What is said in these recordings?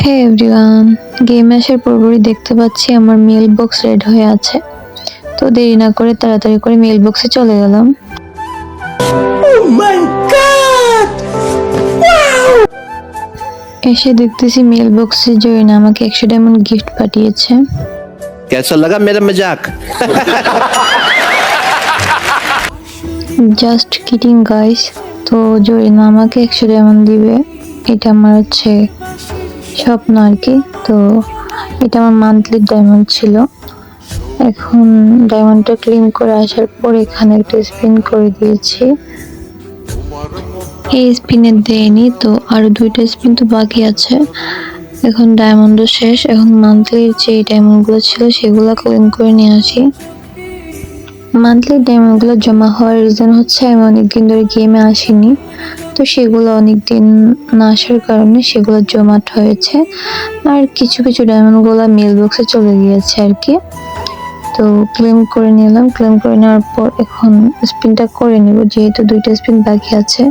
হে everyone, game আসার পরপরই দেখতে পাচ্ছি আমার মেল বক্স রেড হয়ে আছে। তো দেরি না করে তাড়াতাড়ি করে মেল বক্সে চলে গেলাম। এসে দেখতেছি মেল বক্সে জয়না আমাকে 100 ডায়মন্ড গিফট পাঠিয়েছে। कैसा लगा मेरा मजाक? Just kidding guys. তো জয়না আমাকে 100 ডায়মন্ড দিবে, এটা আমার হচ্ছে স্বপ্ন আর কি। তো এটা আমার মান্থলি ডায়মন্ড ছিল। এখন ডায়মন্ডটা ক্লেম করে আসার পর এখানে একটা স্পিন করে দিয়েছি। এই স্পিনে দেয়নি, তো আরো 2টা স্পিন তো বাকি আছে। এখন ডায়মন্ডও শেষ। এখন মান্থলির যে ডায়মন্ডগুলো ছিল সেগুলো ক্লেম করে নিয়ে আসি। মান্থলি ডায়মন্ডগুলো জমা হওয়ার রিজন হচ্ছে আমি অনেকদিন ধরে গেমে আসিনি, তো সেগুলো অনেকদিন না আসার কারণে সেগুলো জমাট হয়েছে। আর কিছু কিছু ডায়মন্ডগুলো মেল বক্সে চলে গিয়েছে আর কি। তো ক্লেম করে নিলাম। ক্লেম করে নেওয়ার পর এখন স্পিনটা করে নিব, যেহেতু 2টা স্পিন বাকি আছে।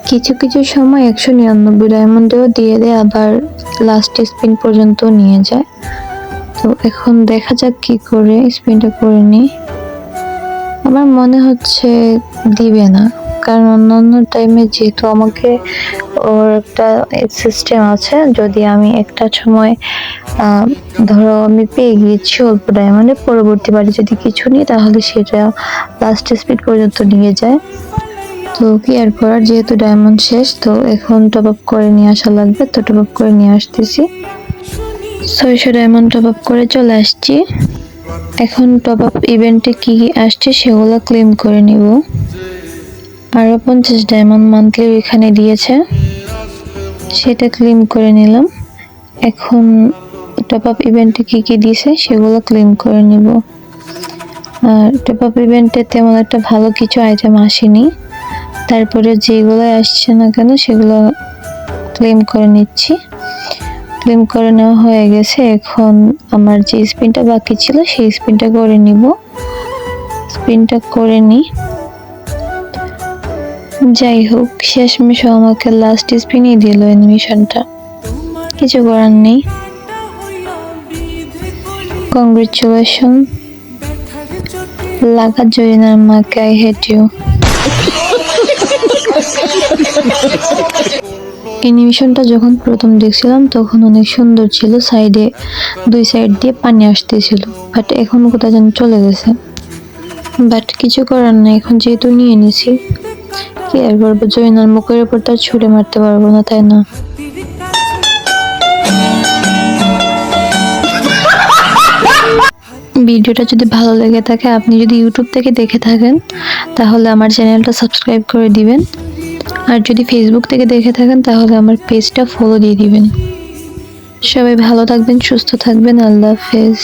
কিছু কিছু সময় 199 ডায়মন্ডেও দিয়ে দেয়, আবার লাস্ট স্পিন পর্যন্ত নিয়ে যায়। তো এখন দেখা যাক কি করে স্পিনটা করে নিই। আমার মনে হচ্ছে দিবে না, কারণ অন্যান্য টাইমে যেহেতু আমাকে ওর একটা সিস্টেম আছে, যদি আমি একটা সময় ধরো আমি পেয়ে গিয়েছি অল্প ডায়মন্ডে, পরবর্তীবারে যদি কিছু নিই তাহলে সেটা লাস্ট স্পিড পর্যন্ত নিয়ে যায়। তো কি আর করার, যেহেতু ডায়মন্ড শেষ, তো এখন টপ আপ করে নিয়ে আসা লাগবে। তো টপ আপ করে নিয়ে আসতেছি। 600 ডায়মন্ড টপ আপ করে চলে আসছি। এখন টপ আপ ইভেন্টে কি আসছে সেগুলো ক্লেম করে নিব। আরো 50 ডায়মন্ড মান্থলি এখানে দিয়েছে, সেটা ক্লেম করে নিলাম। এখন টপ আপ ইভেন্টে কি কি দিয়েছে সেগুলো ক্লেম করে নিব। আর টপ আপ ইভেন্টে তেমন একটা ভালো কিছু আইটেম আসেনি, তারপরে যেগুলো আসছে না কেন সেগুলো ক্লেম করে নিচ্ছি। ক্লেম করে নেওয়া হয়ে গেছে। এখন আমার যে স্পিনটা বাকি ছিল সেই স্পিনটা করে নিব। স্পিনটা করে নিই। যাই হোক, শেষমেশ আমাকে লাস্ট স্পিনই দিল অ্যানিমেশনটা, কিছু করার নেই। কংগ্রেচুলেশন, লাগা জরিনার মাকে, আই হেট ইউ। অ্যানিমেশনটা যখন প্রথম দেখছিলাম তখন অনেক সুন্দর ছিল, সাইডে 2 সাইড দিয়ে পানি আসতেছিল, বাট এখন কোথায় যেন চলে গেছে। বাট কিছু করার নাই, এখন যেহেতু নিয়ে নিছি কি আর করবো, জয়নার মুখের উপর তার ছুঁড়ে মারতে পারবো না, তাই না? ভিডিওটা যদি ভালো লেগে থাকে, আপনি যদি ইউটিউব থেকে দেখে থাকেন তাহলে আমার চ্যানেলটা সাবস্ক্রাইব করে দিবেন। আর যদি ফেসবুক থেকে দেখে থাকেন তাহলে আমার পেজটা ফলো দিয়ে দিবেন। সবাই ভালো থাকবেন, সুস্থ থাকবেন। আল্লাহ হাফেজ।